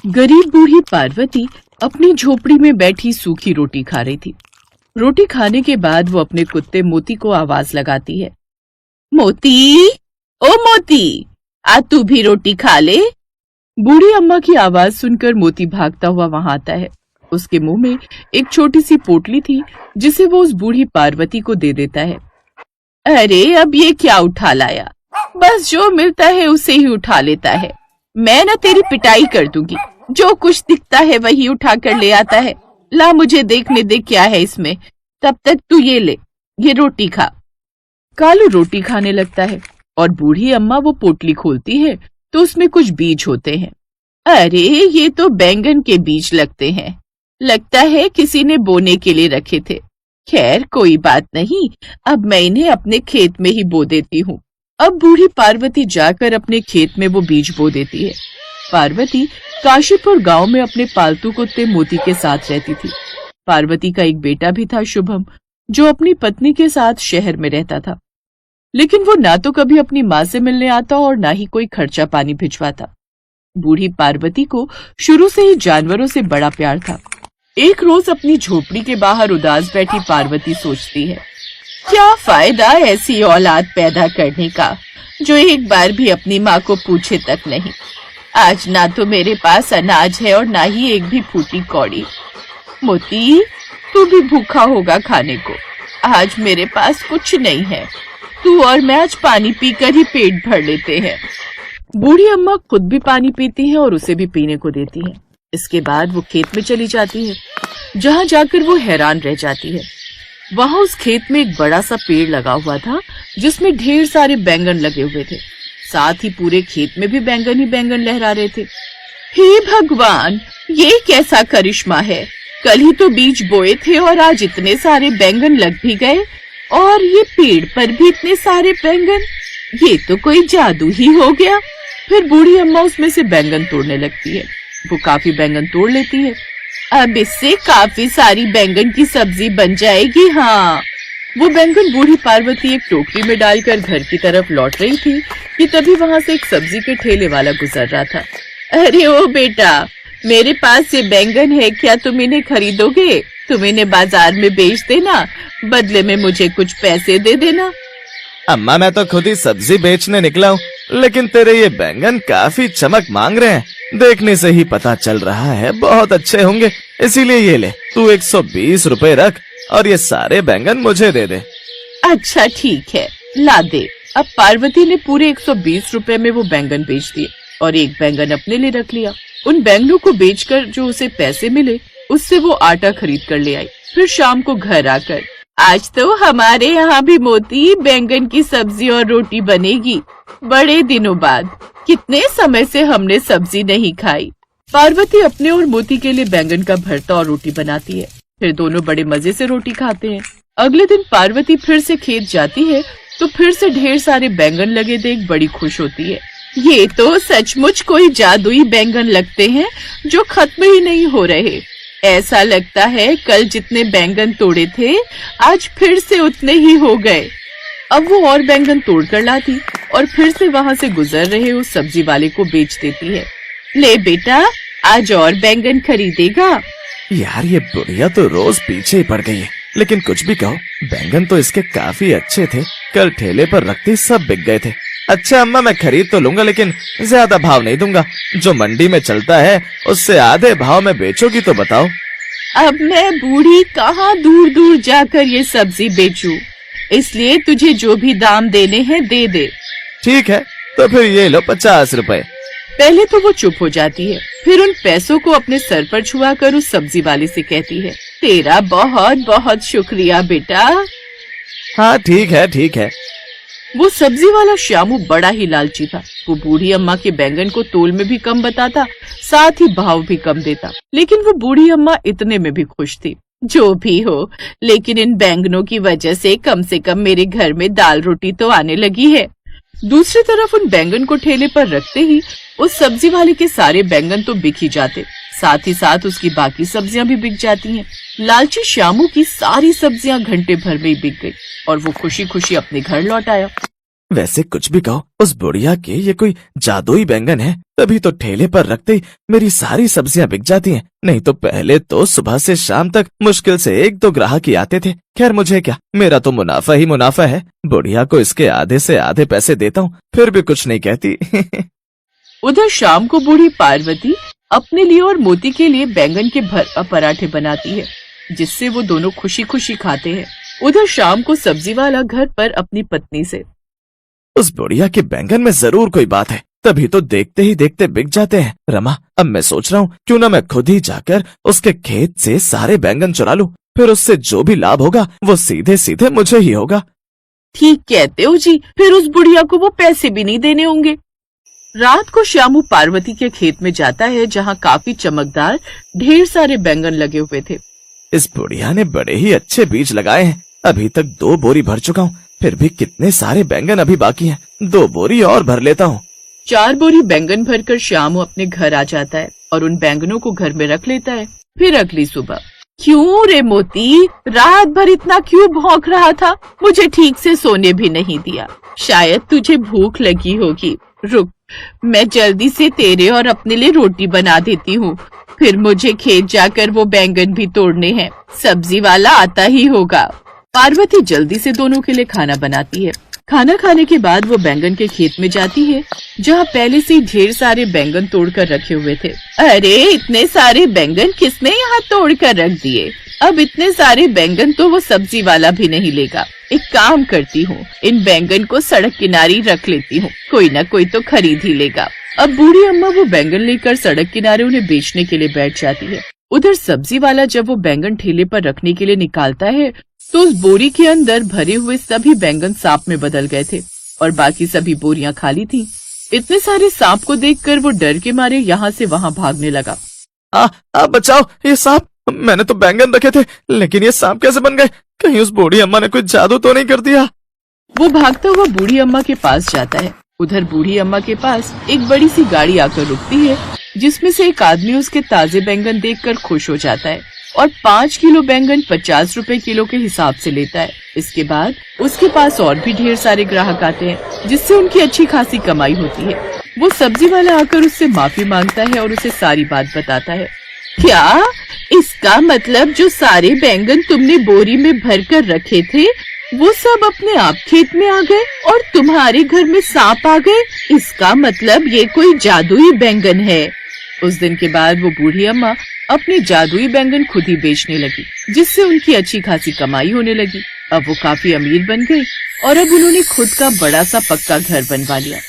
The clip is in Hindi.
गरीब बूढ़ी पार्वती अपनी झोपड़ी में बैठी सूखी रोटी खा रही थी। रोटी खाने के बाद वो अपने कुत्ते मोती को आवाज लगाती है। मोती, ओ मोती, आज तू भी रोटी खा ले। बूढ़ी अम्मा की आवाज सुनकर मोती भागता हुआ वहां आता है। उसके मुंह में एक छोटी सी पोटली थी जिसे वो उस बूढ़ी पार्वती को दे देता है। अरे अब ये क्या उठा लाया, बस जो मिलता है उसे ही उठा लेता है। मैं ना तेरी पिटाई कर दूंगी, जो कुछ दिखता है वही उठा कर ले आता है। ला मुझे देखने दे क्या है इसमें, तब तक तू ये ले, ये रोटी खा। कालू रोटी खाने लगता है और बूढ़ी अम्मा वो पोटली खोलती है तो उसमें कुछ बीज होते हैं। अरे ये तो बैंगन के बीज लगते हैं, लगता है किसी ने बोने के लिए रखे थे। खैर कोई बात नहीं, अब मैं इन्हें अपने खेत में ही बो देती हूँ। अब बूढ़ी पार्वती जाकर अपने खेत में वो बीज बो देती है। पार्वती काशीपुर गांव में अपने पालतू कुत्ते मोती के साथ रहती थी। पार्वती का एक बेटा भी था शुभम, जो अपनी पत्नी के साथ शहर में रहता था, लेकिन वो ना तो कभी अपनी माँ से मिलने आता और ना ही कोई खर्चा पानी भिजवाता। बूढ़ी पार्वती को शुरू से ही जानवरों से बड़ा प्यार था। एक रोज अपनी झोपड़ी के बाहर उदास बैठी पार्वती सोचती है, क्या फायदा ऐसी औलाद पैदा करने का जो एक बार भी अपनी माँ को पूछे तक नहीं। आज ना तो मेरे पास अनाज है और ना ही एक भी फूटी कौड़ी। मोती, तू भी भूखा होगा खाने को, आज मेरे पास कुछ नहीं है। तू और मैं आज पानी पीकर ही पेट भर लेते हैं। बूढ़ी अम्मा खुद भी पानी पीती है और उसे भी पीने को देती है। इसके बाद वो खेत में चली जाती है, जहाँ जाकर वो हैरान रह जाती है। वहाँ उस खेत में एक बड़ा सा पेड़ लगा हुआ था जिसमें ढेर सारे बैंगन लगे हुए थे। साथ ही पूरे खेत में भी बैंगन ही बैंगन लहरा रहे थे। हे भगवान, ये कैसा करिश्मा है, कल ही तो बीज बोए थे और आज इतने सारे बैंगन लग भी गए, और ये पेड़ पर भी इतने सारे बैंगन, ये तो कोई जादू ही हो गया। फिर बूढ़ी अम्मा उसमें से बैंगन तोड़ने लगती है। वो काफी बैंगन तोड़ लेती है। अब इससे काफी सारी बैंगन की सब्जी बन जाएगी। हाँ, वो बैंगन बूढ़ी पार्वती एक टोकरी में डालकर घर की तरफ लौट रही थी कि तभी वहाँ से एक सब्जी के ठेले वाला गुजर रहा था। अरे ओ बेटा, मेरे पास ये बैंगन है, क्या तुम इन्हें खरीदोगे? तुम इन्हें बाजार में बेच देना, बदले में मुझे कुछ पैसे दे देना। अम्मा, मैं तो खुद ही सब्जी बेचने निकला हूँ, लेकिन तेरे ये बैंगन काफी चमक मांग रहे हैं। देखने से ही पता चल रहा है बहुत अच्छे होंगे, इसीलिए ये ले, तू 120 रुपए रख और ये सारे बैंगन मुझे दे दे। अच्छा ठीक है, ला दे। अब पार्वती ने पूरे 120 रुपए में वो बैंगन बेच दिए और एक बैंगन अपने लिए रख लिया। उन बैंगनों को बेचकर जो उसे पैसे मिले उससे वो आटा खरीद कर ले आई। फिर शाम को घर आकर, आज तो हमारे यहाँ भी मोती बैंगन की सब्जी और रोटी बनेगी। बड़े दिनों बाद, कितने समय से हमने सब्जी नहीं खाई। पार्वती अपने और मोती के लिए बैंगन का भरता और रोटी बनाती है। फिर दोनों बड़े मजे से रोटी खाते हैं। अगले दिन पार्वती फिर से खेत जाती है तो फिर से ढेर सारे बैंगन लगे देख बड़ी खुश होती है। ये तो सचमुच कोई जादुई बैंगन लगते हैं जो खत्म ही नहीं हो रहे। ऐसा लगता है कल जितने बैंगन तोड़े थे आज फिर से उतने ही हो गए। अब वो और बैंगन तोड़ कर लाती और फिर से वहाँ से गुजर रहे उस सब्जी वाले को बेच देती है। ले बेटा, आज और बैंगन खरीदेगा? यार, ये बुढ़िया तो रोज पीछे ही पड़ गई है, लेकिन कुछ भी कहो, बैंगन तो इसके काफी अच्छे थे। कल ठेले पर रखते सब बिक गए थे। अच्छा अम्मा, मैं खरीद तो लूंगा, लेकिन ज्यादा भाव नहीं दूंगा। जो मंडी में चलता है उससे आधे भाव में बेचोगी तो बताओ। अब मैं बूढ़ी कहाँ दूर दूर जाकर ये सब्जी बेचूं, इसलिए तुझे जो भी दाम देने हैं दे दे। ठीक है, तो फिर ये लो 50 रुपए। पहले तो वो चुप हो जाती है, फिर उन पैसों को अपने सर पर छुआ कर उस सब्जी वाले से कहती है, तेरा बहुत बहुत शुक्रिया बेटा। हाँ ठीक है ठीक है। वो सब्जी वाला श्यामू बड़ा ही लालची था। वो बूढ़ी अम्मा के बैंगन को तोल में भी कम बताता, साथ ही भाव भी कम देता, लेकिन वो बूढ़ी अम्मा इतने में भी खुश थी। जो भी हो, लेकिन इन बैंगनों की वजह से कम मेरे घर में दाल रोटी तो आने लगी है। दूसरी तरफ उन बैंगन को ठेले पर रखते ही उस सब्जी वाले के सारे बैंगन तो बिक ही जाते, साथ ही साथ उसकी बाकी सब्जियां भी बिक जाती हैं। लालची श्यामू की सारी सब्जियां घंटे भर में ही बिक गई और वो खुशी खुशी अपने घर लौट आया। वैसे कुछ भी कहो, उस बुढ़िया के ये कोई जादुई बैंगन है, तभी तो ठेले पर रखते ही मेरी सारी सब्जियां बिक जाती हैं। नहीं तो पहले तो सुबह से शाम तक मुश्किल से 1-2 ग्राहक ही आते थे। खैर मुझे क्या, मेरा तो मुनाफा ही मुनाफा है। बुढ़िया को इसके आधे से आधे पैसे देता हूँ, फिर भी कुछ नहीं कहती। उधर शाम को बूढ़ी पार्वती अपने लिए और मोती के लिए बैंगन के पराठे बनाती है, जिससे वो दोनों खुशी खुशी खाते हैं। उधर शाम को सब्जी वाला घर पर अपनी पत्नी से, उस बुढ़िया के बैंगन में जरूर कोई बात है, तभी तो देखते ही देखते बिक जाते हैं। रमा, अब मैं सोच रहा हूँ क्यों ना मैं खुद ही जाकर उसके खेत से सारे बैंगन चुरा लूं, फिर उससे जो भी लाभ होगा वो सीधे सीधे मुझे ही होगा। ठीक कहते हो जी, फिर उस बुढ़िया को वो पैसे भी नहीं देने होंगे। रात को श्यामू पार्वती के खेत में जाता है, जहाँ काफी चमकदार ढेर सारे बैंगन लगे हुए थे। इस बुढ़िया ने बड़े ही अच्छे बीज लगाए हैं। अभी तक 2 बोरी भर चुका हूँ, फिर भी कितने सारे बैंगन अभी बाकी हैं। 2 बोरी और भर लेता हूँ। 4 बोरी बैंगन भरकर श्यामू अपने घर आ जाता है और उन बैंगनों को घर में रख लेता है। फिर अगली सुबह, क्यों रे मोती, रात भर इतना क्यों भौंक रहा था? मुझे ठीक से सोने भी नहीं दिया। शायद तुझे भूख लगी होगी। रुक, मैं जल्दी से तेरे और अपने लिए रोटी बना देती हूँ। फिर मुझे खेत जाकर वो बैंगन भी तोड़ने हैं। सब्जी वाला आता ही होगा। पार्वती जल्दी से दोनों के लिए खाना बनाती है। खाना खाने के बाद वो बैंगन के खेत में जाती है, जहाँ पहले से ढेर सारे बैंगन तोड़कर रखे हुए थे। अरे, इतने सारे बैंगन किसने यहाँ तोड़कर रख दिए? अब इतने सारे बैंगन तो वो सब्जी वाला भी नहीं लेगा। एक काम करती हूँ, इन बैंगन को सड़क किनारे रख लेती हूँ, कोई ना कोई तो खरीद ही लेगा। अब बूढ़ी अम्मा वो बैंगन लेकर सड़क किनारे उन्हें बेचने के लिए बैठ जाती है। उधर सब्जी वाला जब वो बैंगन ठेले पर रखने के लिए निकालता है, तो उस बोरी के अंदर भरे हुए सभी बैंगन सांप में बदल गए थे और बाकी सभी बोरियां खाली थीं। इतने सारे सांप को देखकर वो डर के मारे यहाँ से वहाँ भागने लगा। बचाओ, ये सांप! मैंने तो बैंगन रखे थे, लेकिन ये सांप कैसे बन गए? कहीं उस बूढ़ी अम्मा ने कोई जादू तो नहीं कर दिया? वो भागता हुआ बूढ़ी अम्मा के पास जाता है। उधर बूढ़ी अम्मा के पास एक बड़ी सी गाड़ी आकर रुकती है, जिसमें से एक आदमी उसके ताजे बैंगन देखकर खुश हो जाता है और 5 किलो बैंगन 50 रुपए किलो के हिसाब से लेता है। इसके बाद उसके पास और भी ढेर सारे ग्राहक आते हैं, जिससे उनकी अच्छी खासी कमाई होती है। वो सब्जी वाला आकर उससे माफी मांगता है और उसे सारी बात बताता है। क्या इसका मतलब जो सारे बैंगन तुमने बोरी में भर कर रखे थे, वो सब अपने आप खेत में आ गए और तुम्हारे घर में सांप आ गए? इसका मतलब ये कोई जादुई बैंगन है। उस दिन के बाद वो बूढ़ी अम्मा अपने जादुई बैंगन खुद ही बेचने लगी, जिससे उनकी अच्छी खासी कमाई होने लगी। अब वो काफी अमीर बन गई और अब उन्होंने खुद का बड़ा सा पक्का घर बनवा लिया।